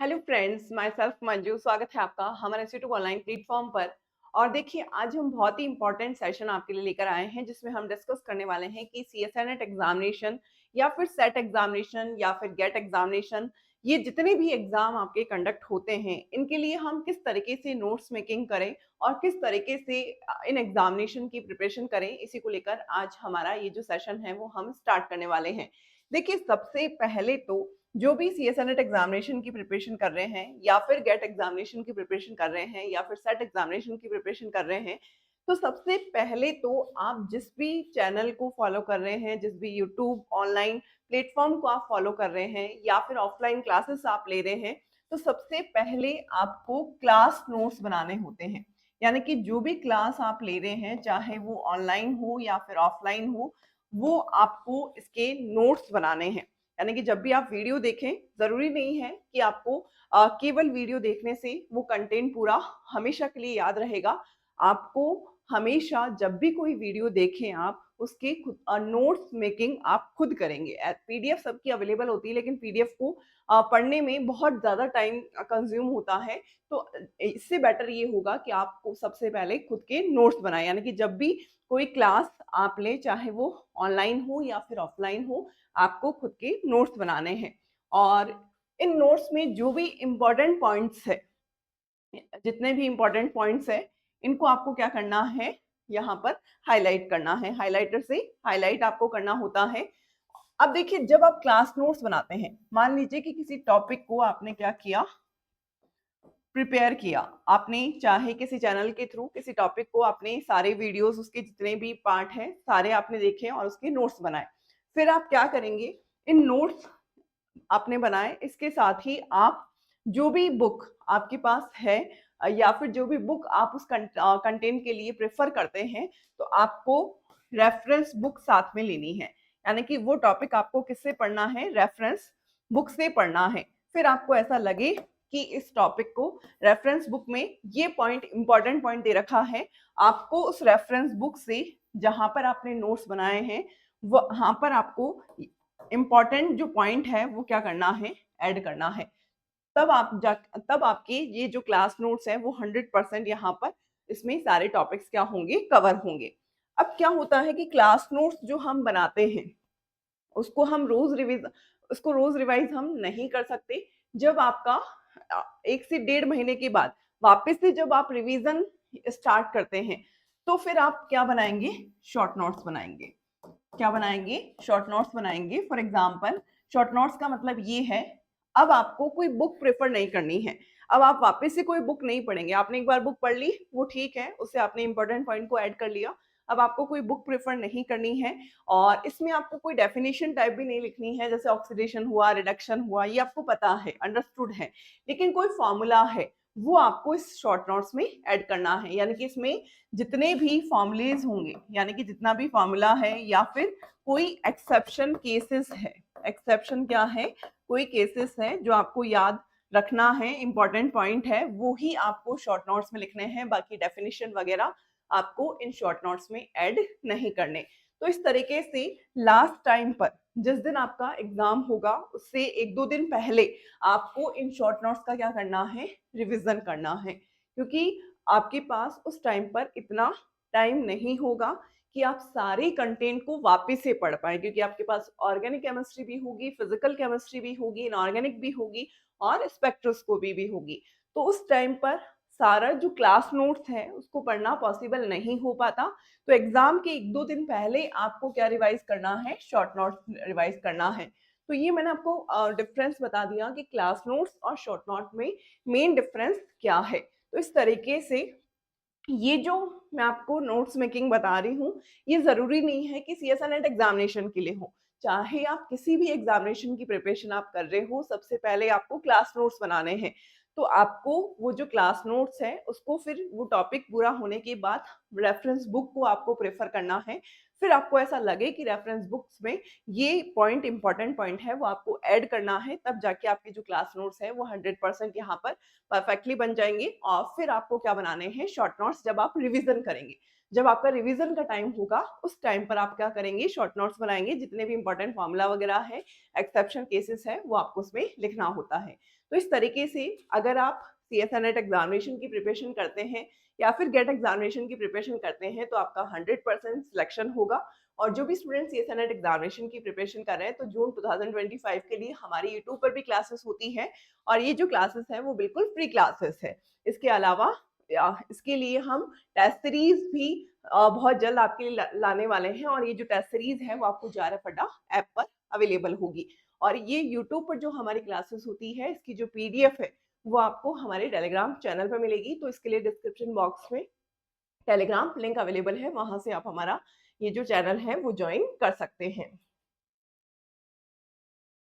Hello friends, my self Manju. स्वागत है आपका हमारे इंस्टीट्यूट ऑनलाइन प्लेटफॉर्म पर। और देखिए, आज हम बहुत ही इंपॉर्टेंट सेशन आपके लिए लेकर आए हैं जिसमें हम डिस्कस करने वाले हैं कि सीएसएनएट एग्जामिनेशन या फिर सेट एग्जामिनेशन या फिर गेट एग्जामिनेशन, ये जितने भी एग्जाम आपके कंडक्ट होते हैं, इनके लिए हम किस तरीके से नोट्स मेकिंग करें और किस तरीके से इन एग्जामिनेशन की प्रिपरेशन करें, इसी को लेकर आज हमारा ये जो सेशन है वो हम स्टार्ट करने वाले हैं। देखिए, सबसे पहले तो जो भी सीएसएनएट एग्जामिनेशन की प्रिपरेशन कर रहे हैं या फिर गेट एग्जामिनेशन की प्रिपरेशन कर रहे हैं या फिर सेट एग्जामिनेशन की प्रिपरेशन कर रहे हैं, तो सबसे पहले तो आप जिस भी चैनल को फॉलो कर रहे हैं, जिस भी यूट्यूब ऑनलाइन प्लेटफॉर्म को आप फॉलो कर रहे हैं या फिर ऑफलाइन क्लासेस आप ले रहे हैं, तो सबसे पहले आपको क्लास नोट्स बनाने होते हैं। यानी कि जो भी क्लास आप ले रहे हैं, चाहे वो ऑनलाइन हो या फिर ऑफलाइन हो, वो आपको इसके नोट्स बनाने हैं। यानी कि जब भी आप वीडियो देखें, ज़रूरी नहीं है कि आपको केवल वीडियो देखने से वो कंटेंट पूरा हमेशा के लिए याद रहेगा। आपको हमेशा जब भी कोई वीडियो देखें आप, उसके खुद नोट्स मेकिंग आप खुद करेंगे। पीडीएफ सबकी अवेलेबल होती है, लेकिन पीडीएफ को पढ़ने में बहुत ज़्यादा टाइम कंज्यूम होता है। तो इससे बेटर ये होगा कि आपको सबसे पहले खुद के नोट्स बनाएँ। यानी कि जब भी कोई क्लास आप लें, चाहे वो ऑनलाइन हो या फिर ऑफलाइन हो, आपको खुद के नोट्स बनाने हैं। और इन नोट्स में जो भी इम्पोर्टेंट पॉइंट्स है, जितने भी इम्पोर्टेंट पॉइंट्स है, इनको आपको क्या करना है, यहाँ पर हाईलाइट करना है। हाइलाइटर से हाईलाइट आपको करना होता है। अब देखिए, जब आप क्लास नोट्स बनाते हैं, मान लीजिए कि किसी टॉपिक को आपने क्या किया, प्रिपेयर किया आपने, चाहे किसी चैनल के थ्रू किसी टॉपिक को आपने सारे वीडियोस, उसके जितने भी पार्ट हैं सारे आपने देखे और उसके नोट्स बनाए। फिर आप क्या करेंगे, इन नोट्स आपने बनाए, इसके साथ ही आप जो भी बुक आपके पास है या फिर जो भी बुक आप उस कंटेंट के लिए प्रेफर करते हैं, तो आपको रेफरेंस बुक साथ में लेनी है। यानी कि वो टॉपिक आपको किससे पढ़ना है, रेफरेंस बुक से पढ़ना है। फिर आपको ऐसा लगे कि इस टॉपिक को रेफरेंस बुक में ये पॉइंट, इंपॉर्टेंट पॉइंट दे रखा है, आपको उस रेफरेंस बुक से जहां पर आपने नोट्स बनाए हैं, वहां पर आपको इम्पॉर्टेंट जो पॉइंट है वो क्या करना है, ऐड करना है। तब आपके ये जो क्लास नोट्स है वो 100% यहाँ पर इसमें सारे टॉपिक्स क्या होंगे, कवर होंगे। अब क्या होता है कि क्लास नोट्स जो हम बनाते हैं, उसको हम रोज रिवाइज हम नहीं कर सकते। जब आपका 1 से 1.5 महीने के बाद वापस से जब आप रिवीजन स्टार्ट करते हैं, तो फिर आप क्या बनाएंगे, शॉर्ट नोट्स बनाएंगे। क्या बनाएंगे, शॉर्ट नोट्स बनाएंगे। फॉर एग्जाम्पल, शॉर्ट नोट्स का मतलब ये है, अब आपको कोई बुक प्रेफर नहीं करनी है। अब आप वापस से कोई बुक नहीं पढ़ेंगे। आपने एक बार बुक पढ़ ली, वो ठीक है, उससे आपने इंपॉर्टेंट पॉइंट को ऐड कर लिया। अब आपको कोई बुक प्रेफर नहीं करनी है और इसमें आपको कोई डेफिनेशन टाइप भी नहीं लिखनी है, जैसे ऑक्सीडेशन हुआ, रिडक्शन हुआ, ये आपको पता है, अंडरस्टूड है। लेकिन कोई फॉर्मूला है, वो आपको इस शॉर्ट नोट्स में ऐड करना है। यानी कि इसमें जितने भी फॉर्मूलेज होंगे, यानी कि जितना भी फॉर्मूला है या फिर कोई एक्सेप्शन केसेस है, एक्सेप्शन क्या है, कोई केसेस है जो आपको याद रखना है, इंपॉर्टेंट पॉइंट है, वो ही आपको शॉर्ट नोट्स में लिखने हैं। बाकी डेफिनेशन वगैरह आपको इन शॉर्ट नोट्स में ऐड नहीं करने। तो इस तरीके से लास्ट टाइम पर जिस दिन आपका एग्जाम होगा, उससे 1-2 दिन पहले आपको इन शॉर्ट नोट्स का क्या करना है, रिविजन करना है। क्योंकि आपके पास उस टाइम पर इतना टाइम नहीं होगा कि आप सारे कंटेंट को वापस से पढ़ पाए, क्योंकि आपके पास ऑर्गेनिक केमिस्ट्री भी होगी, फिजिकल केमिस्ट्री भी होगी, इनऑर्गेनिक भी होगी और स्पेक्ट्रोस्कोपी भी होगी। तो उस टाइम पर सारा जो क्लास नोट्स है उसको पढ़ना पॉसिबल नहीं हो पाता। तो एग्जाम के 1-2 दिन पहले आपको क्या रिवाइज करना है, शॉर्ट नोट्स रिवाइज करना है। तो ये मैंने आपको डिफरेंस बता दिया कि क्लास नोट्स और शॉर्ट नोट में मेन डिफरेंस क्या है। तो इस तरीके से ये जो मैं आपको नोट्स मेकिंग बता रही हूँ, ये ज़रूरी नहीं है कि सीएसएनएट एग्जामिनेशन के लिए हो। चाहे आप किसी भी एग्जामिनेशन की प्रिपरेशन आप कर रहे हो, सबसे पहले आपको क्लास नोट्स बनाने हैं। तो आपको वो जो क्लास नोट्स है, उसको फिर वो टॉपिक पूरा होने के बाद रेफरेंस बुक को आपको प्रेफर करना है। फिर आपको ऐसा लगे कि रेफरेंस बुक्स में ये पॉइंट, इंपॉर्टेंट पॉइंट है, वो आपको ऐड करना है, तब जाके आपकी जो क्लास नोट्स है वो 100% यहाँ पर परफेक्टली बन जाएंगे। और फिर आपको क्या बनाने हैं, शॉर्ट नोट्स, जब आप रिवीजन करेंगे। जब आपका रिवीजन का टाइम होगा उस टाइम पर आप क्या करेंगे, शॉर्ट नोट्स बनाएंगे, जितने भी इंपॉर्टेंट फॉर्मूला वगैरह है, एक्सेप्शन केसेस है, वो आपको उसमें लिखना होता है। तो इस तरीके से अगर आप CSNET एग्जामिनेशन की प्रिपरेशन करते हैं या फिर गेट एग्जामिनेशन की प्रिपरेशन करते हैं तो आपका 100% सिलेक्शन होगा। और जो भी स्टूडेंट CSNET एग्जामिनेशन की प्रिपरेशन कर रहे हैं तो जून 2025 के लिए हमारी यूट्यूब पर भी क्लासेस होती हैं और ये जो क्लासेस हैं वो बिल्कुल फ्री क्लासेस है। इसके अलावा इसके लिए हम टेस्ट सीरीज भी बहुत जल्द आपके लिए लाने वाले हैं और ये जो टेस्ट सीरीज है वो आपको JRF अड्डा ऐप पर अवेलेबल होगी। और ये यूट्यूब पर जो हमारी क्लासेस होती है इसकी जो PDF है वो आपको हमारे टेलीग्राम चैनल पर मिलेगी। तो इसके लिए डिस्क्रिप्शन बॉक्स में टेलीग्राम लिंक अवेलेबल है, वहां से आप हमारा ये जो चैनल है वो ज्वाइन कर सकते हैं।